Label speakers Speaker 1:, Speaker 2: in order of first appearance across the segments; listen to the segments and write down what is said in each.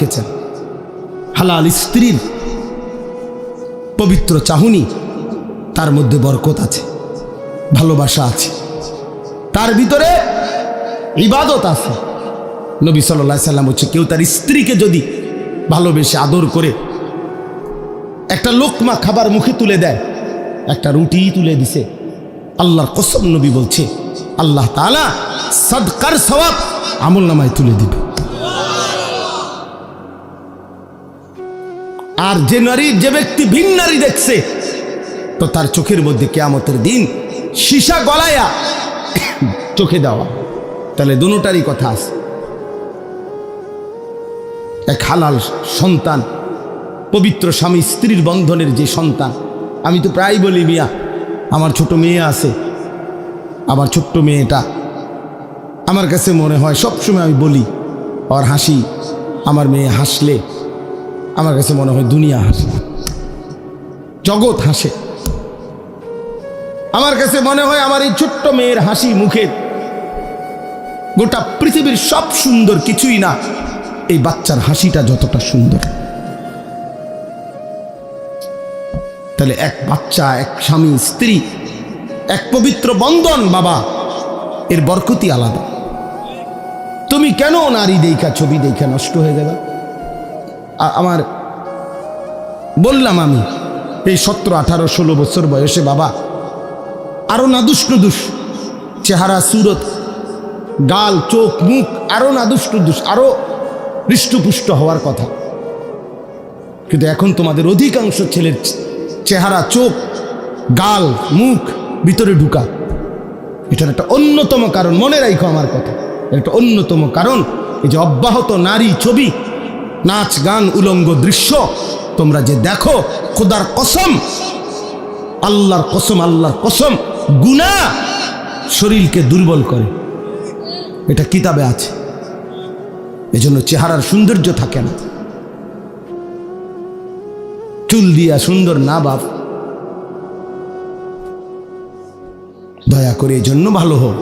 Speaker 1: দেখেছেন হালাল স্ত্রীর পবিত্র চাহনি, তার মধ্যে বরকত আছে, ভালোবাসা আছে, তার ভিতরে ইবাদত আছে। নবী সাল্লাল্লাহু আলাইহি সাল্লাম হচ্ছে, কেউ তার স্ত্রীকে যদি ভালোবেসে আদর করে একটা লোকমা খাবার মুখে তুলে দেয়, একটা রুটি তুলে দিছে, আল্লাহর কসম নবী বলছে আল্লাহ তাআলা সাদকার সওয়াব আমলনামায় তুলে দিবে। আর যে ব্যক্তি ভিন নারী দেখছে, তো তার চোখের মধ্যে কিয়ামতের দিন সীসা গলায়া চোখে দেওয়া। তাহলে দুটোটারই কথা আছে। এক হালাল সন্তান, পবিত্র স্বামী স্ত্রীর বন্ধনের যে সন্তান। আমি তো প্রায় বলি, মিয়া আমার ছোট মেয়ে আছে, আমার ছোট্ট মেয়েটা আমার কাছে মনে হয় সবসময় আমি বলি, আর হাসি, আমার মেয়ে হাসলে আমার কাছে মনে হয় দুনিয়া হাসে, জগৎ হাসে। আমার কাছে মনে হয় আমার এই ছোট্ট মেয়ের হাসি মুখে গোটা পৃথিবীর সব সুন্দর কিছুই না, এই বাচ্চার হাসিটা যতটা সুন্দর। তাহলে এক বাচ্চা, এক স্বামী স্ত্রী, এক পবিত্র বন্ধন, বাবা, এর বরকতই আলাদা। তুমি কেন নারী দেখা, ছবি দেখা নষ্ট হয়ে যাবে? আমার বললাম, আমি এই 17, 18, 16 বছর বয়সে বাবা আরো নাদুস নুদুস চেহারা, সুরত, গাল, চোখ, মুখ আরো নাদুস নুদুস, আরো হৃষ্টপুষ্ট হওয়ার কথা। কিন্তু এখন তোমাদের অধিকাংশ ছেলের চেহারা, চোখ, গাল, মুখ ভিতরে ঢুকা। এটার একটা অন্যতম কারণ, মনে রাখো আমার কথা, একটা অন্যতম কারণ এই যে অব্যাহত নারী ছবি, নাচ, গান, উলঙ্গ দৃশ্য তোমরা যে দেখো, খোদার কসম, আল্লাহর কসম, আল্লাহর কসম, গুনাহ শরীরকে দুর্বল করে। এটা কিতাবে আছে। এজন্য চেহারার সৌন্দর্য থাকে না। চুল দিয়া সুন্দর না বাপ, দয়া করে এই জন্য ভালো হোক,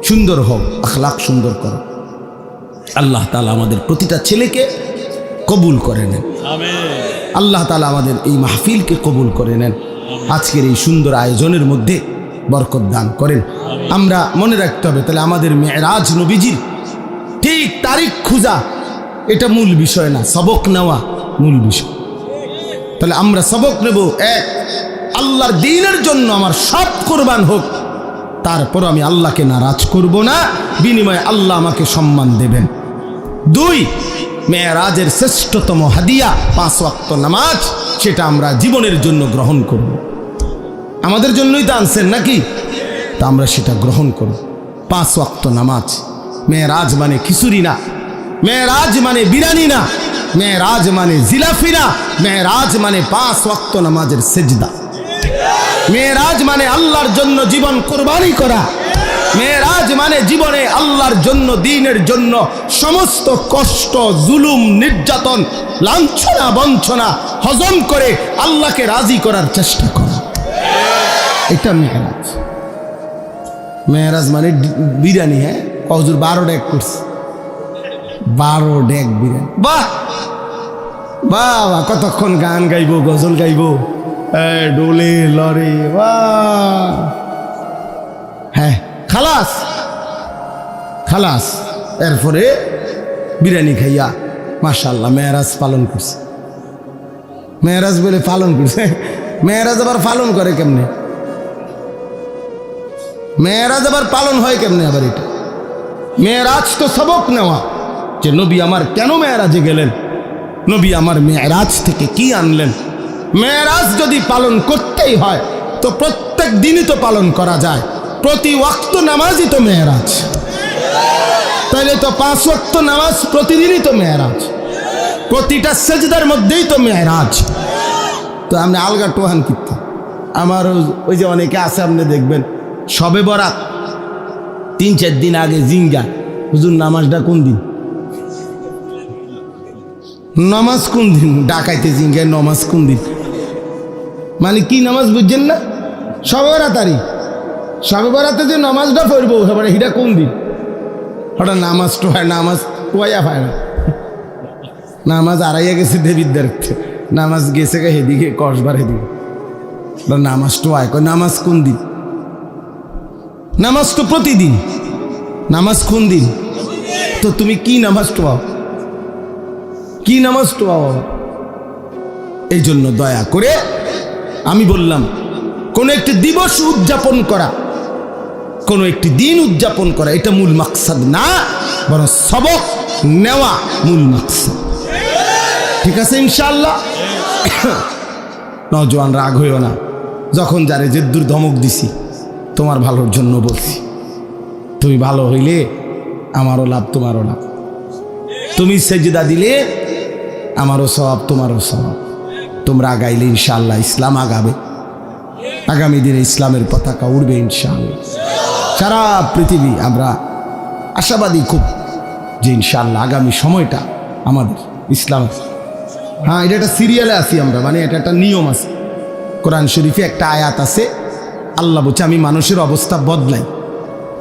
Speaker 1: সুন্দর হোক, আখলাক সুন্দর করো। আল্লাহ তাআলা আমাদের প্রতিটা ছেলেকে কবুল করে নেন। আল্লাহ তাআলা আমাদের এই মাহফিলকে কবুল করে নেন। আজকের এই সুন্দর আয়োজনের মধ্যে বরকত দান করেন। আমরা মনে রাখতে হবে, তাহলে আমাদের মেরাজ নবীজির ঠিক তারিখ খুঁজা এটা মূল বিষয় না, সবক নেওয়া মূল বিষয়। তাহলে আমরা সবক নেব, এক, আল্লাহর দ্বীনের জন্য আমার সব কোরবান হোক, তারপর আমি আল্লাহকে নারাজ করব না, বিনিময়ে আল্লাহ আমাকে সম্মান দেবেন। 2, মেরাজের শ্রেষ্ঠতম হাদিয়া 5 ওয়াক্ত নামাজ, সেটা আমরা জীবনের জন্য গ্রহণ করব। আমাদের জন্যই তো আনছেন নাকি, তা আমরা সেটা গ্রহণ করব। 5 ওয়াক্ত নামাজ। মেরাজ মানে খিচুড়ি না, মেরাজ মানে বিরিয়ানি না, মেরাজ মানে জিলাফি না, মেরাজ মানে 5 ওয়াক্ত নামাজের সেজদা। মেরাজ মানে আল্লাহর জন্য জীবন কোরবানি করা। মেরাজ মানে জীবনে আল্লাহর জন্য, দ্বীনের জন্য সমস্ত কষ্ট, জুলুম, নির্যাতন, লাঞ্ছনা, বঞ্চনা হজম করে আল্লাহকে রাজি করার চেষ্টা করা। এটা মেরাজ। মেরাজ মানে বিরিয়ানি। হ্যাঁ, হুজুর 12 ডেক করছে, 12 ডেক বিরিয়ানি। বাহ বাবা, কতক্ষণ গান গাইবো, গজল গাইবো, ডোলে লরে, বাহ। হ্যাঁ, খালাস খালাস। এরপরে বিরিয়ানি খাইয়া মাশাআল্লাহ মেরাজ পালন করছে। মেরাজ বলে পালন করছে, মেরাজ আবার পালন করে কেমনে? মেরাজ আবার পালন হয় কেমনে? আবার এটা মেরাজ তো সবক নেওয়া, যে নবী আমার কেন মেরাজে গেলেন, নবী আমার মেরাজ থেকে কি আনলেন। মেরাজ যদি পালন করতেই হয় তো প্রত্যেক দিনই তো পালন করা যায়, প্রতি ওয়াক্ত নামাজই তো মেরাজ। তাইলে তো 5 ওয়াক্ত নামাজ প্রতিদিনই তো মেরাজ, প্রতিটা সেজদার মধ্যেই তো মেরাজ। তো আপনি আলগা টোহান কিনতে, আমার ওই যে অনেকে আছে, আপনি দেখবেন সবে বরাত 3-4 দিন আগে জিঙ্গা, হুজুর নামাজটা কোন দিন, নামাজ কোন দিন, ডাকাইতে জিঙ্গায় নামাজ কোন দিন, মানে কি নামাজ বুঝছেন না? সবে বরাতারি, সবে বরাতে যে নামাজটা পড়বো, এবারে হিটা কোন দিন, ওটা নামাজ টোহায়, নামাজ টোয়াইয়া পায় না। নামাজ আড়াইয়া গেছে দেবীদের, নামাজ গেছে গে হেদিকে কসবার হেদিকে। নামাজ তো আয় কয় নামাজ কোন দিন? নামাজ তো প্রতিদিন। নামাজ কোন দিন? তো তুমি কি নামাজ টোয়াও? কি নামাজ টোয়াও? এই জন্য দয়া করে আমি বললাম, কোন একটি দিবস উদযাপন করা, কোন একটি দিন উদযাপন করা এটা মূল মাকসাদ না, বরং সবক নেওয়া মূল মাকসাদ। ঠিক আছে ইনশাআল্লাহ? নওজোয়ান রাগ হইও না, যখন যারে জেদ্দুর ধমক দিছি তোমার ভালোর জন্য বলছি। তুমি ভালো হইলে আমারও লাভ, তোমারও লাভ। তুমি সেজদা দিলে আমারও সওয়াব, তোমারও সওয়াব। তোমরা আগাইলে ইনশাআল্লাহ ইসলাম আগাবে, আগামী দিনে ইসলামের পতাকা উড়বে ইনশাআল্লাহ। সারা পৃথিবী আমরা আশাবাদী খুব যে ইনশাআল্লাহ আগামী সময়টা আমাদের ইসলাম। হ্যাঁ, এটা একটা সিরিয়ালে আছি আমরা, মানে এটা একটা নিয়ম আছে। কোরআন শরীফে একটা আয়াত আছে, আল্লাহ বলছে আমি মানুষের অবস্থা বদলাই,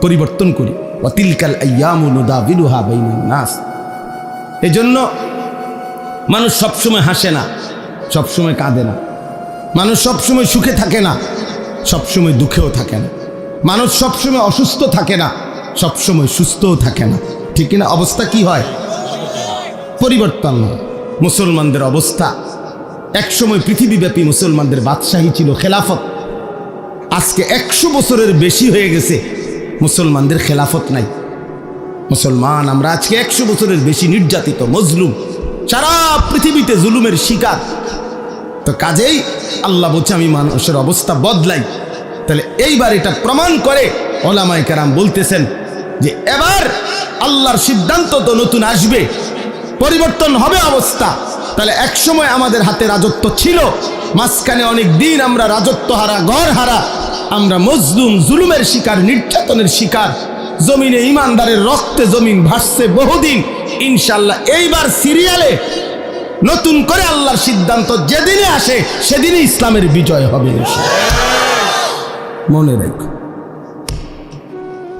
Speaker 1: পরিবর্তন করি। ওয়া তিলকাল আইয়ামু নুদাবিলুহা বাইনান নাস। এজন্য মানুষ সবসময় হাসে না, সবসময় কাঁদে না। মানুষ সবসময় সুখে থাকে না, সবসময় দুঃখেও থাকে না। মানুষ সবসময় অসুস্থ থাকে না, সবসময় সুস্থও থাকে না। ঠিক কিনা? অবস্থা কি হয়? পরিবর্তন হয়। মুসলমানদের অবস্থা, একসময় পৃথিবীব্যাপী মুসলমানদের বাদশাহী ছিল, খেলাফত। আজকে 100 বছরের বেশি হয়ে গেছে মুসলমানদের খেলাফত নাই। মুসলমান আমরা আজকে 100 বছরের বেশি নির্যাতিত, মজলুম, সারা পৃথিবীতে জুলুমের শিকার। তো কাজেই আল্লাহ বলছে আমি মানুষের অবস্থা বদলাই। তাহলে এইবার এটা প্রমাণ করে ওলামায়ে কেরাম বলতেছেন যে এবার আল্লাহর সিদ্ধান্ত তো নতুন আসবে, পরিবর্তন হবে অবস্থা। তাহলে একসময় আমাদের হাতে রাজত্ব ছিল, মাঝখানে অনেক দিন আমরা রাজত্ব হারা, ঘর হারা, আমরা মজলুম, জুলুমের শিকার, নির্যাতনের শিকার। জমিনে ইমানদারের রক্তে জমিন ভাসছে বহুদিন। ইনশাআল্লাহ এইবার সিরিয়ালে নতুন করে আল্লাহর সিদ্ধান্ত যেদিনে আসে সেদিনই ইসলামের বিজয় হবে। মনে রেখো,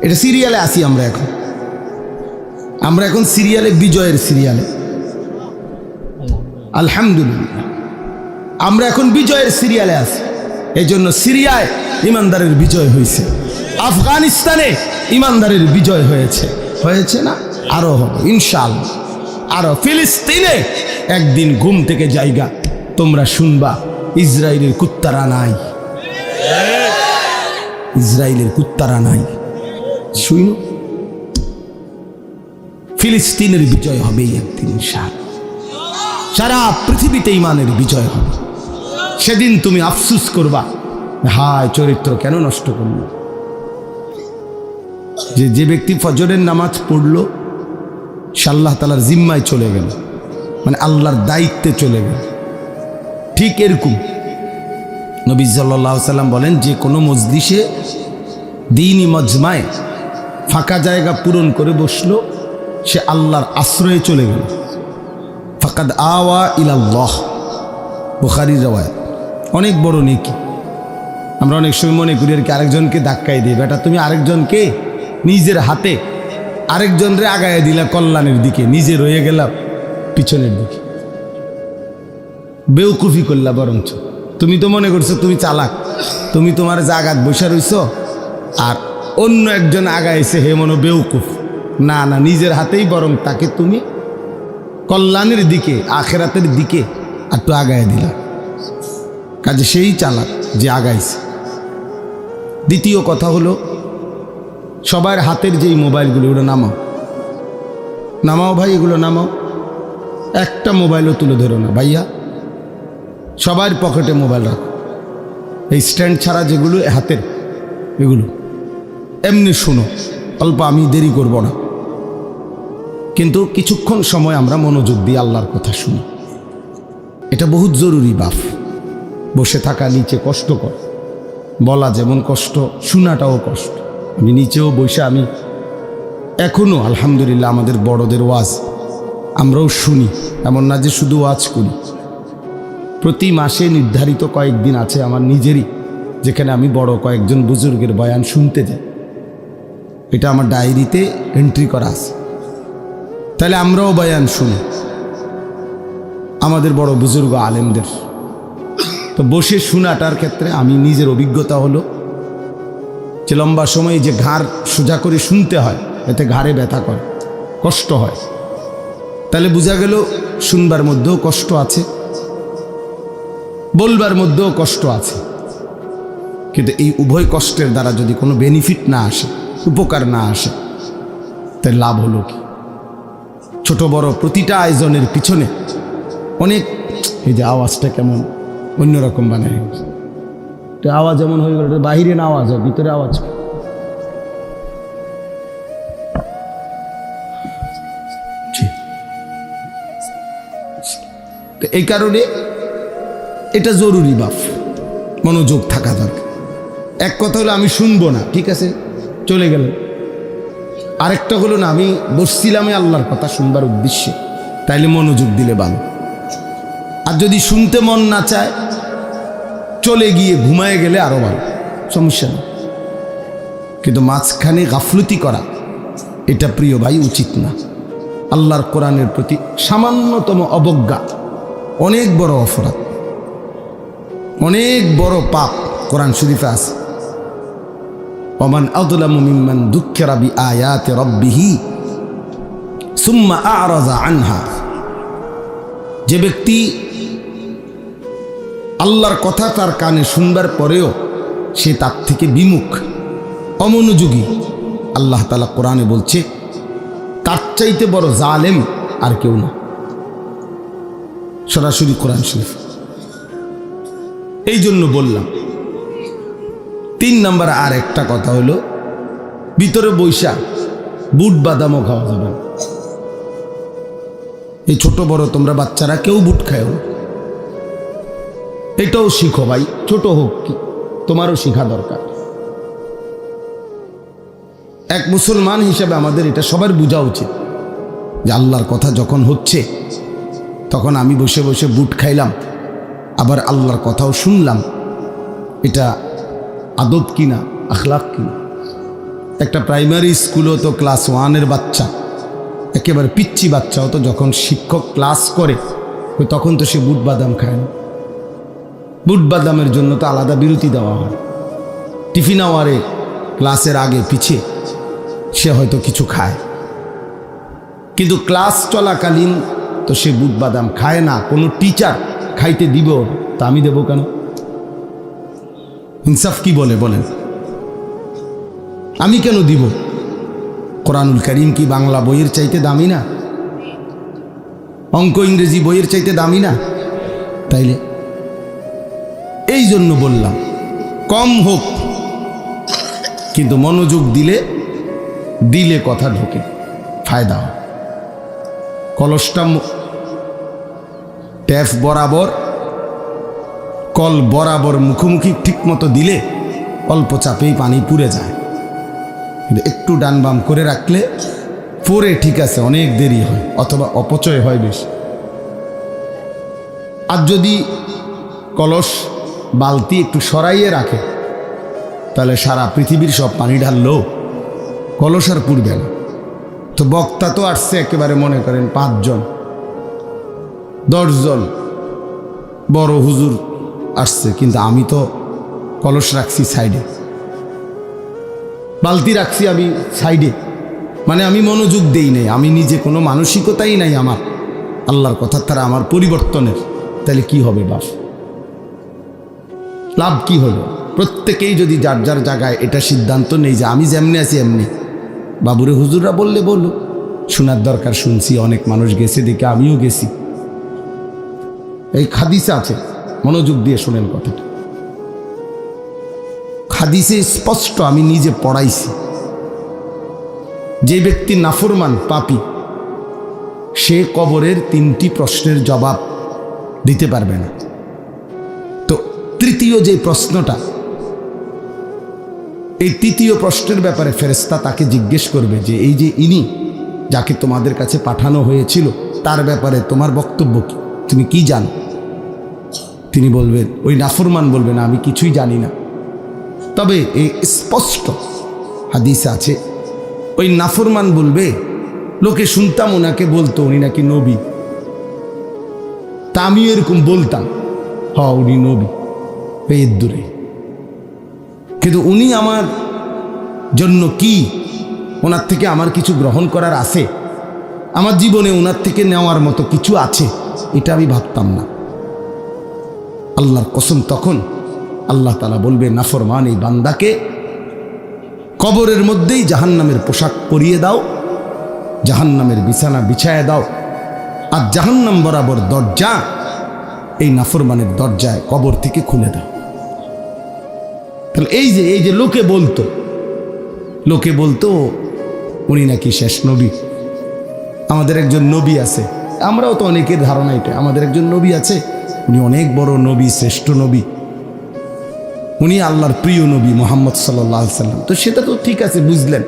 Speaker 1: এটা সিরিয়ালে আসি আমরা এখন। আমরা এখন সিরিয়ালে, বিজয়ের সিরিয়ালে। আলহামদুলিল্লাহ আমরা এখন বিজয়ের সিরিয়ালে আছি। এই জন্য সিরিয়ায় ইমানদারের বিজয় হয়েছে, আফগানিস্তানে ইমানদারের বিজয় হয়েছে, হয়েছে না? আরো হবে ইনশাআল্লাহ। আরো ফিলিস্তিনে একদিন ঘুম থেকে জায়গা তোমরা শুনবা ইসরায়েলের কুত্তারা নাই, ইসরায়েলের কুত্তারা নাই। শুনো, ফিলিস্তিনের বিজয় হবে একদিন ইনশাআল্লাহ। সারা পৃথিবীতে ইমানের বিজয় হবে। সেদিন তুমি আফসুস করবা, হায় চরিত্র কেন নষ্ট করলো। যে ব্যক্তি ফজরের নামাজ পড়লো সে আল্লাহ তাআলার জিম্মায় চলে গেল, মানে আল্লাহর দায়িত্বে চলে গেল। ঠিক এরকম নবী সাল্লাল্লাহু আলাইহি সাল্লাম বলেন, যে কোনো মজলিসে, দ্বীনি মজমায় ফাঁকা জায়গা পূরণ করে বসলো, সে আল্লাহর আশ্রয়ে চলে গেল। ফাকাদ আওয়া ইলাল্লাহ, বুখারীর রওয়ায়াত। অনেক বড় নেকি। আমরা অনেক সময় মনে করি আর কি আরেকজনকে ধাক্কাই দিই। বেটা তুমি আরেকজনকে নিজের হাতে আরেকজনরে আগায় দিলা কল্যাণের দিকে, নিজে রয়ে গেল পিছনের দিকে। বেউকুফি করলা বরঞ্চ। তুমি তো মনে করছো তুমি চালাক, তুমি তোমার জাগাত বসে রইছ, আর অন্য একজন আগাইছে, হে মনো বেউকুফ। না না, নিজের হাতেই বরং তাকে তুমি কল্যাণের দিকে, আখেরাতের দিকে একটু আগায় দিলা। কাজে সেই চালাক যে আগাইছে। দ্বিতীয় কথা হলো, সবার হাতের যেই মোবাইলগুলো, ওগুলো নামাও, নামাও ভাই, এগুলো নামাও। একটা মোবাইলও তুলে ধরো না ভাইয়া, সবার পকেটে মোবাইল রাখো। এই স্ট্যান্ড ছাড়া যেগুলো হাতের, এগুলো এমনি শুনো অল্প, আমি দেরি করব না, কিন্তু কিছুক্ষণ সময় আমরা মনোযোগ দিয়ে আল্লাহর কথা শুনি। এটা বহুত জরুরি বাপ। বসে থাকা নিচে কষ্টকর, বলা যেমন কষ্ট, শোনাটাও কষ্ট। আমি নিচেও বসে, আমি এখনও আলহামদুলিল্লাহ আমাদের বড়দের ওয়াজ আমরাও শুনি, এমন না যে শুধু ওয়াজ করি। প্রতি মাসে নির্ধারিত কয়েকদিন আছে আমার নিজেরই, যেখানে আমি বড় কয়েকজন বুজুর্গের বয়ান শুনতে যাই। এটা আমার ডায়েরিতে এন্ট্রি করা আছে। তাহলে আমরাও বয়ান শুনি। আমাদের বড় বুজুর্গ আলেমদের। তো বসে শোনাটার ক্ষেত্রে আমি নিজের অভিজ্ঞতা হলো যে লম্বা সময় যে ঘাড় সোজা করে শুনতে হয়, এতে ঘাড়ে ব্যথা করে, কষ্ট হয়। তাহলে বোঝা গেল শুনবার মধ্যেও কষ্ট আছে, বলবার মধ্যেও কষ্ট আছে। কিন্তু এই উভয় কষ্টের দ্বারা যদি কোনো বেনিফিট না আসে, উপকার না আসে, তাই লাভ হলো কি? ছোট বড় প্রতিটা আয়োজনের পিছনে অনেক, এই যে আওয়াজটা কেমন অন্যরকম বানায়, আওয়াজ এমন হয়ে গেল, বাহিরে না আওয়াজ হয়, ভিতরে আওয়াজ। তো এই কারণে এটা জরুরি বাপ, মনোযোগ থাকা দরকার। এক কথা হলো আমি শুনবো না, ঠিক আছে চলে গেল। আরেকটা হলো না, আমি বসছিলাম আল্লাহর কথা শুনবার উদ্দেশ্যে, তাইলে মনোযোগ দিলে ভালো। আর যদি শুনতে মন না চায়, চলে গিয়ে ঘুমায় গেলে আরো ভালো, সমস্যা নেই। কিন্তু মাঝখানে গাফলতি করা, এটা প্রিয় ভাই উচিত না। আল্লাহর কোরআনের প্রতি সামান্যতম অবজ্ঞা অনেক বড় অপরাধ, অনেক বড় পাপ কোরআন শরীফে আছে। ওমান আযলামু মিম্মান যুক্কিরা বিআয়াতি রাব্বিহি সুম্মা আ'রাযা আনহা। যে ব্যক্তি আল্লাহর কথা তার কানে শুনবার পরেও সে তার থেকে বিমুখ, অমনোযোগী, আল্লাহ তাআলা কোরআনে বলছে তার চাইতে বড় জালেম আর কেউ না। সরাসরি কোরআন শরীফ। এই জন্য বললাম 3 নম্বর আর একটা কথা হলো, ভিতরে বৈশা বুট বাদামও খাওয়া যাবে না। এই ছোট বড় তোমরা বাচ্চারা কেউ বুট খায়, এটাও শিখো ভাই, ছোট হোক কি তোমারও শিখা দরকার। এক মুসলমান হিসেবে আমাদের এটা সবার বোঝা উচিত যে আল্লাহর কথা যখন হচ্ছে তখন আমি বসে বসে বুট খাইলাম, আবার আল্লাহর কথাও শুনলাম, এটা আদব কিনা, আখলাক কিনা। একটা প্রাইমারি স্কুলও তো ক্লাস 1-এর বাচ্চা, একেবারে পিচ্ছি বাচ্চাও তো যখন শিক্ষক ক্লাস করে তখন তো সে বুট বাদাম খায় না। বুট বাদামের জন্য তো আলাদা বিরতি দেওয়া হয়। টিফিন আওয়ারে ক্লাসের আগে পিছিয়ে সে হয়তো কিছু খায়, কিন্তু ক্লাস চলাকালীন তো সে বুট বাদাম খায় না। কোনো টিচার খাইতে দিব, তা আমি দেবো কেন? ইনসাফ কি বলে বলেন? আমি কেন দিব? কোরআনুল কারীম কি বাংলা বইয়ের চাইতে দামি না? অঙ্ক ইংরেজি বইয়ের চাইতে দামি না? তাইলে এই জন্য বললাম কম হোক, কিন্তু মনোযোগ দিলে দিলে কথা ঢোকে, ফায়দা হয়। কলসটা ট্যাপ বরাবর, কল বরাবর মুখোমুখি ঠিক মতো দিলে অল্প চাপেই পানি পুড়ে যায়। কিন্তু একটু ডান বাম করে রাখলে পরে ঠিক আছে, অনেক দেরি হয় অথবা অপচয় হয় বেশি। আর যদি কলস বালতি একটু সরাইয়ে রাখে, তাহলে সারা পৃথিবীর সব পানি ঢাললেও কলস আর পুড়বে না। তো বক্তা তো আসছে একেবারে মনে করেন 5 জন 10 জন বড় হুজুর আসছে, কিন্তু আমি তো কলস রাখছি সাইডে, বালতি রাখছি আমি সাইডে, মানে আমি মনোযোগ দেই নাই, আমি নিজে কোনো মানসিকতাই নাই আমার আল্লাহর কথা তারা আমার পরিবর্তনের। তাহলে কি হবে বাপ? লাভ কি হলো? প্রত্যেকেই যদি যার যার জায়গায় এটা সিদ্ধান্ত নেই যে আমি যেমনি আছি এমনি, বাবুরে হুজুররা বললে বললো, শোনার দরকার শুনছি, অনেক মানুষ গেছে দেখে আমিও গেছি। এই হাদিসে আছে, মনোযোগ দিয়ে শোনেন কথাটা। হাদিসে স্পষ্ট, আমি নিজে পড়াইছি, যে ব্যক্তি নাফরমান পাপী সে কবরের 3টি প্রশ্নের জবাব দিতে পারবে না। তো তৃতীয় যে প্রশ্নটা, এই তৃতীয় প্রশ্নের ব্যাপারে ফেরেশতা তাকে জিজ্ঞেস করবে যে এই যে ইনি যাকে তোমাদের কাছে পাঠানো হয়েছিল তার ব্যাপারে তোমার বক্তব্য কি, তুমি কি জানো? তিনি বলবেন, ওই নাফরমান বলবেন আমি কিছুই জানি না। তবে এই স্পষ্ট হাদিস আছে, ওই নাফরমান বলবে লোকে শুনতাম ওনাকে বলতো উনি নাকি নবী, তা আমিও এরকম বলতাম, উনি নবী এর দূরে। কিন্তু উনি আমার জন্য কি, ওনার থেকে আমার কিছু গ্রহণ করার আছে, আমার জীবনে ওনার থেকে নেওয়ার মতো কিছু আছে, এটা আমি ভাবতাম না। আল্লাহর কসম, তখন আল্লাহ তাআলা বলবে, নাফরমান এই বান্দাকে কবরের মধ্যেই জাহান্নামের পোশাক পরিয়ে দাও, জাহান্নামের বিছানা বিছায় দাও, আর জাহান্নাম বরাবর দরজা এই নাফরমানের দরজায় কবর থেকে খুলে দাও। তাহলে এই যে লোকে বলতো উনি নাকি শেষ নবী, আমাদের একজন নবী আছে, আমরাও তো অনেকের ধারণা এটা, আমাদের একজন নবী আছে, উনি অনেক বড় নবী, শ্রেষ্ঠ নবী, উনি আল্লাহর প্রিয় নবী মুহাম্মদ সাল্লাল্লাহু আলাইহি সাল্লাম। তো সেটা তো ঠিক আছে, বুঝলেন,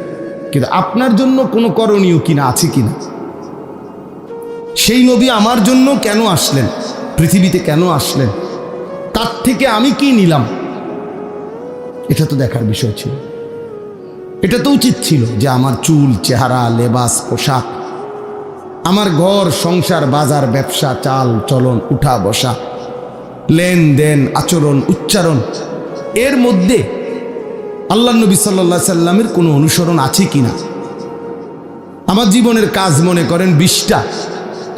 Speaker 1: কিন্তু আপনার জন্য কোনো করণীয় কিনা আছে কিনা? সেই নবী আমার জন্য কেন আসলেন, পৃথিবীতে কেন আসলেন, তার থেকে আমি কি নিলাম, এটা তো দেখার বিষয় ছিল। এটা তো উচিত ছিল যে আমার চুল, চেহারা, লেবাস, পোশাক, আমার ঘর সংসার, বাজার, ব্যবসা, চাল চলন, উঠা বসা, লেনদেন, আচরণ, উচ্চারণ, এর মধ্যে আল্লাহ নবী সাল্লাল্লাহু আলাইহি সাল্লামের কোনো অনুসরণ আছে কিনা। আমার জীবনের কাজ মনে করেন 20টা,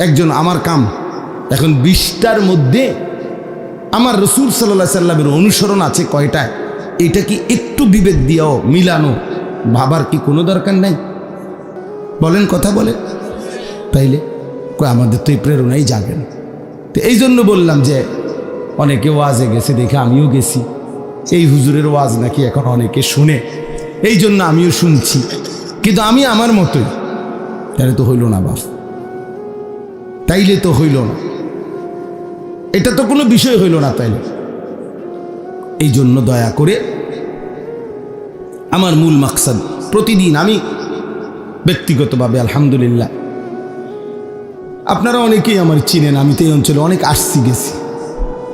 Speaker 1: একজন আমার কাম, এখন 20টার মধ্যে আমার রাসূল সাল্লাল্লাহু আলাইহি সাল্লামের অনুসরণ আছে কয়টায়, এটা কি একটু বিবেক দিয়েও মিলানো ভাবার কি কোনো দরকার নাই? বলেন, কথা বলেন। তাইলে আমাদের তো এই প্রেরণাই জাগেন। তো এই জন্য বললাম যে অনেকে ওয়াজে গেছে দেখে আমিও গেছি, এই হুজুরের ওয়াজ নাকি এখন অনেকে শুনে, এই জন্য আমিও শুনছি, কিন্তু আমি আমার মতোই। তাহলে তো হইল না বাপ, তাইলে তো হইল না, এটা তো কোনো বিষয় হইল না। তাইলে এই জন্য দয়া করে আমার মূল মাকসাদ, প্রতিদিন আমি ব্যক্তিগতভাবে আলহামদুলিল্লাহ, আপনারা অনেকেই আমার চিনেন, আমি তো এই অঞ্চলে অনেক আসছি গেছি,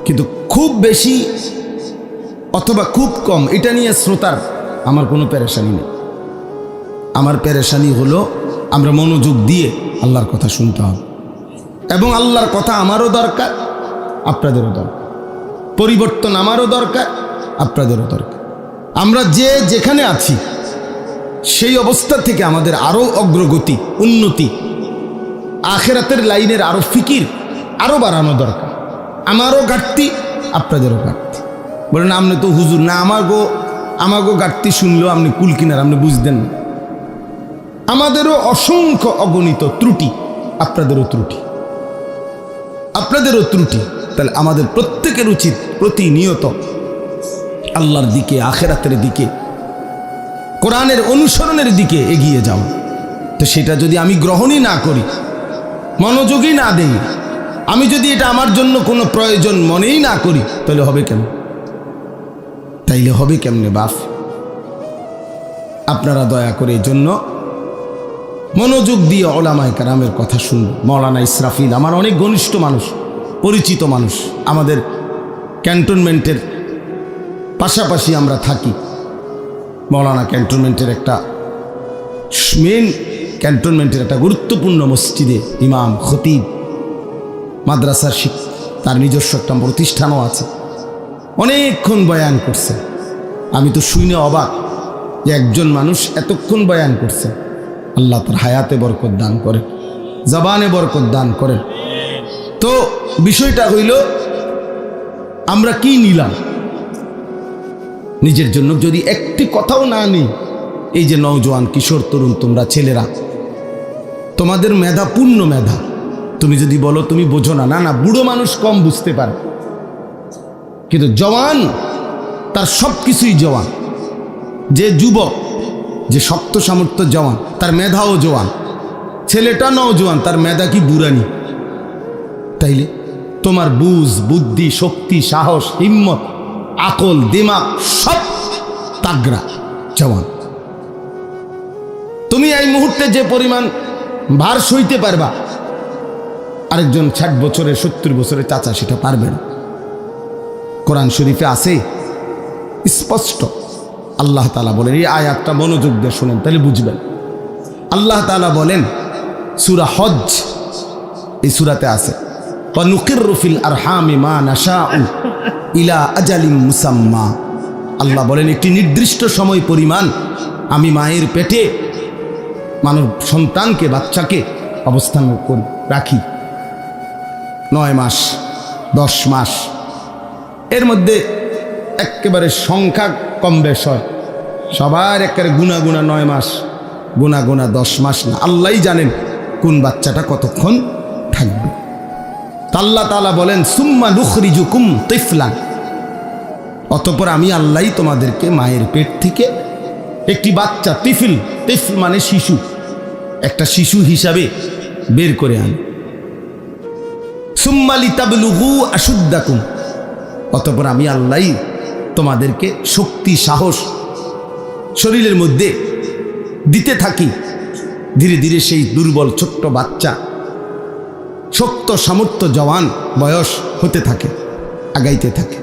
Speaker 1: কিন্তু খুব বেশি অথবা খুব কম এটা নিয়ে শ্রোতার আমার কোনো পেরেশানি নেই। আমার পেরেশানি হলো আমরা মনোযোগ দিয়ে আল্লাহর কথা শুনতে হবে, এবং আল্লাহর কথা আমারও দরকার, আপনাদেরও দরকার, পরিবর্তন আমারও দরকার, আপনাদেরও দরকার। আমরা যেখানে আছি সেই অবস্থা থেকে আমাদের আরও অগ্রগতি, উন্নতি, আখিরাতের লাইনের আরও ফিকির আরও বাড়ানো দরকার। আমারও ঘাটতি, আপনাদেরও ঘাটতি। বলেন আপনি তো হুজুর না, আমাগো ঘাটতি শুনলেও আপনি কুল কিনার, আপনি বুঝতেন না। আমাদেরও অসংখ্য অগণিত ত্রুটি, আপনাদেরও ত্রুটি, আপনাদেরও ত্রুটি। তাহলে আমাদের প্রত্যেকের উচিত প্রতিনিয়ত আল্লাহর দিকে, আখিরাতের দিকে, কোরআনের অনুসরণের দিকে এগিয়ে যাও। তো সেটা যদি আমি গ্রহণই না করি, মনোযোগই না দেই, আমি যদি এটা আমার জন্য কোনো প্রয়োজন মনেই না করি, তাহলে হবে কেন? তাইলে হবে কেমনে বাপ? আপনারা দয়া করে এই জন্য মনোযোগ দিয়ে উলামায়ে কেরামের কথা শুনুন। মাওলানা ইসরাফিল আমার অনেক ঘনিষ্ঠ মানুষ, পরিচিত মানুষ, আমাদের ক্যান্টনমেন্টের পাশাপাশি আমরা থাকি। মাওলানা ক্যান্টনমেন্টের একটা মেন ক্যান্টনমেন্টের একটা গুরুত্বপূর্ণ মসজিদে ইমাম, খতিব, মাদ্রাসার তার নিজস্ব একটা প্রতিষ্ঠানও আছে। অনেকক্ষণ বয়ান করছে, আমি তো শুনে অবাক যে একজন মানুষ এতক্ষণ বয়ান করছে। আল্লাহ তার হায়াতে বরকত দান করেন, জবানে বরকত দান করেন। তো বিষয়টা হইল আমরা কি নিলাম নিজের জন্য, যদি একটি কথাও না নিই। এই যে নওজোয়ান, কিশোর, তরুণ, তোমরা ছেলেরা, তোমাদের মেধা, পূর্ণ মেধা। তুমি যদি বলো তুমি বোঝো না, না, বুড়ো মানুষ কম বুঝতে পারে, কিন্তু জওয়ান তার সব কিছুই জওয়ান। যে যুবক, যে শক্ত সামর্থ্য জওয়ান, তার মেধাও জওয়ান। ছেলেটা নওজোয়ান, তার মেধা কি বুড়ানি? তাইলে তোমার বুঝ, বুদ্ধি, শক্তি, সাহস, হিম্মত, আকল, দিমাগ সব তাগড়া, জওয়ান। তুমি এই মুহূর্তে যে পরিমাণ ভার সইতে পারবা, আরেকজন 60 বছরের, 70 বছরের চাচা সেটা পারবে না। কোরআন শরীফে আছে স্পষ্ট, আল্লাহ তাআলা বলেন, এই আয়াতটা মনোযোগ দিয়ে শুনেন তাহলে বুঝবেন। আল্লাহ তাআলা বলেন, সূরা হজ, এই সূরাতে আছে, ফানুকিররু ফিল আরহামি মা নাশাউ ইলা আজালিম মুসাম্মা। আল্লাহ বলেন একটি নির্দিষ্ট সময় পরিমাণ আমি মায়ের পেটে মানব সন্তানকে, বাচ্চাকে অবস্থান করি, রাখি 9 মাস 10 মাস। এর মধ্যে একেবারে সংখ্যা কম বেশ হয়, সবার একেবারে গুনা 9 মাস, গুনা 10 মাস না। আল্লাহই জানেন কোন বাচ্চাটা কতক্ষণ থাকবে। আল্লাহ তাআলা বলেন সুম্মা নুখরিজুকুম তিফলান, অতঃপর আমি আল্লাহই তোমাদেরকে মায়ের পেট থেকে একটি বাচ্চা, তিফল মানে শিশু, একটা শিশু হিসাবে বের করে আনি। সুম্মা লিতাবলুগু আশুদ্দাকুম, অতঃপর আমি আল্লাহই তোমাদেরকে শক্তি সাহস শরীরের মধ্যে দিতে থাকি। ধীরে ধীরে সেই দুর্বল ছোট্ট বাচ্চা শক্ত সামর্থ্য জওয়ান বয়স হতে থাকে, আগাইতে থাকে।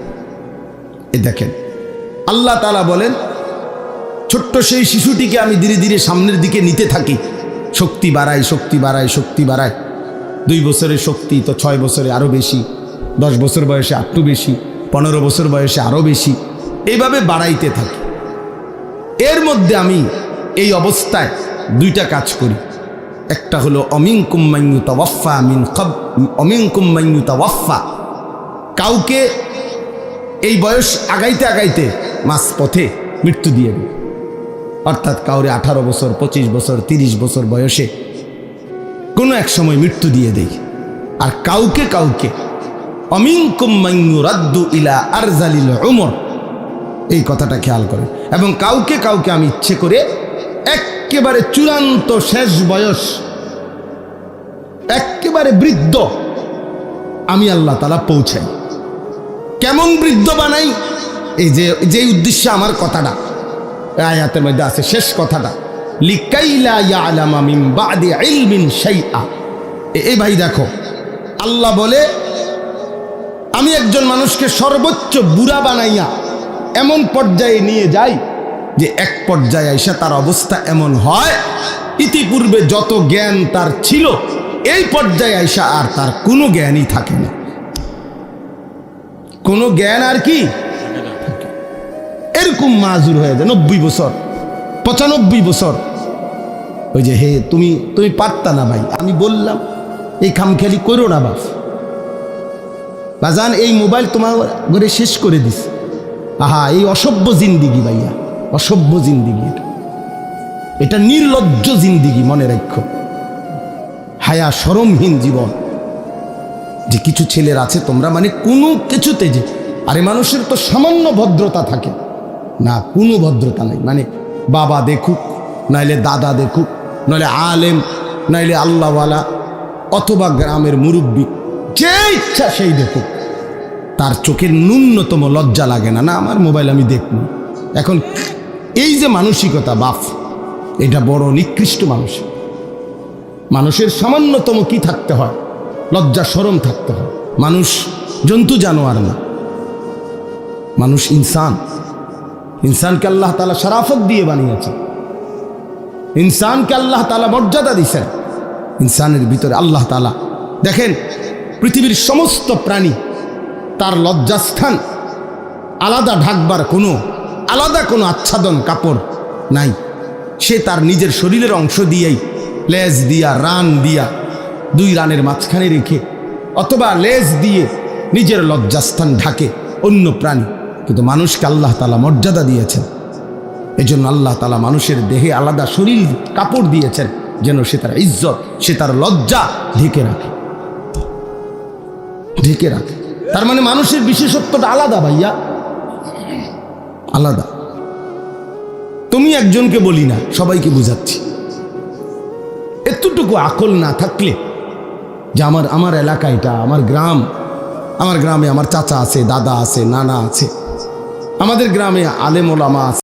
Speaker 1: এ দেখেন আল্লাহ তাআলা বলেন ছোট্ট সেই শিশুটিকে আমি ধীরে ধীরে সামনের দিকে নিতে থাকি, শক্তি বাড়াই শক্তি বাড়াই শক্তি বাড়াই। 2 বছরের শক্তি তো 6 বছরে আরও বেশি, 10 বছর বয়সে আরও বেশি, 15 বছর বয়সে আরও বেশি, এইভাবে বাড়াইতে থাকি। এর মধ্যে আমি এই অবস্থায় 2টা কাজ করি। একটা হলো অমিনকুম মান ইউতাওয়াফা মিন ক্বাব, অমিনকুম মান ইউতাওয়াফা, কাউকে এই বয়স আগাইতে আগাইতে মাঝপথে মৃত্যু দিয়ে দেয়। অর্থাৎ কাউরে 18 বছর 25 বছর 30 বছর বয়সে কোনো এক সময় মৃত্যু দিয়ে দেয়। আর কাউকে কাউকে অমিনকুম মান ইউরাদ্দু ইলা আরজালিল উমর, এই কথাটা খেয়াল করেন। এবং কাউকে কাউকে আমি ইচ্ছে করে একেবারে চূড়ান্ত শেষ বয়স, একেবারে বৃদ্ধ আমি আল্লাহ তাআলা পৌঁছাই। কেমন বৃদ্ধ বানাই? এই যে উদ্দেশ্যে আমার কথাটা আয়াতের মধ্যে আছে, শেষ কথাটা, লিকাইলা ইয়ালামা মিন বাদি ইলমিন শাইআ। এই ভাই দেখো, আল্লাহ বলে আমি একজন মানুষকে সর্বোচ্চ বুড়া বানাইয়া এমন পর্যায়ে নিয়ে যাই যে এক পর্যায়ে আইসা তার অবস্থা এমন হয়, ইতিপূর্বে যত জ্ঞান তার ছিল এই পর্যায়ে আইসা আর তার কোনো জ্ঞানই থাকে না। কোনো জ্ঞান আর কি এরকম মাজুর হয়ে যায় 90 বছর 95 বছর। ওই যে হে তুমি পারতা না ভাই, আমি বললাম এই খামখেয়ালি করো না বাপ, বাজান এই মোবাইল তোমার ঘরে শেষ করে দিস। আহা, এই অসভ্য জিন্দিগি ভাইয়া, অসভ্য জিন্দিগি, এটা নির্লজ্জ জিন্দিগি, মনে রাখো। হায়া শরমহীন জীবন। যে কিছু ছেলের আছে তোমরা মানে কোনো কিছুতে যে, আরে মানুষের তো সামান্য ভদ্রতা থাকে না, কোনো ভদ্রতা নাই। মানে বাবা দেখুক, নাইলে দাদা দেখুক, নাইলে আলেম, নাইলে আল্লাহওয়ালা, অথবা গ্রামের মুরব্বী, যে ইচ্ছা সেই দেখুক, তার চোখের ন্যূনতম লজ্জা লাগে না, না আমার মোবাইল আমি দেখব। এখন এই যে মানসিকতা বাপ, এটা বড় নিকৃষ্ট মানুষ। মানুষের সামান্যতম কি থাকতে হয়? লজ্জা শরম থাকতে হয়। মানুষ জন্তু জানোয়ার না, মানুষ ইনসান। ইনসানকে আল্লাহ তাআলা শরাফত দিয়ে বানিয়েছে, ইনসানকে আল্লাহ তাআলা মর্যাদা দিয়েছেন। ইনসানের ভিতরে আল্লাহ তাআলা দেখেন, পৃথিবীর সমস্ত প্রাণী তার লজ্জাস্থান আলাদা ঢাকবার আলাদা কোনো আচ্ছাদন কাপড় নাই। সে তার নিজের শরীরের অংশ দিয়েই, লেজ দিয়া, রান দিয়া, 2 রানের মাঝখানে রেখে, অথবা লেজ দিয়ে নিজের লজ্জাস্থান ঢাকে অন্য প্রাণী। কিন্তু মানুষকে আল্লাহ তাআলা মর্যাদা দিয়েছেন। এজন্য আল্লাহ তাআলা মানুষের দেহে আলাদা শরীর কাপড় দিয়েছেন, যেন সে তার ইজ্জত, সে তার লজ্জা ঢেকে রাখে, ঢেকে রাখে। তার মানে মানুষের বিশেষত্বটা আলাদা ভাইয়া, আলাদা। তুমি একজনকে বলি না, সবাইকে বুঝাচ্ছি। এতটুকু আকল না থাকলে যে আমার এলাকা এটা, আমার গ্রাম, আমার গ্রামে আমার চাচা আছে, দাদা আছে, নানা আছে, আমাদের গ্রামে আলেম ওলামা আছে,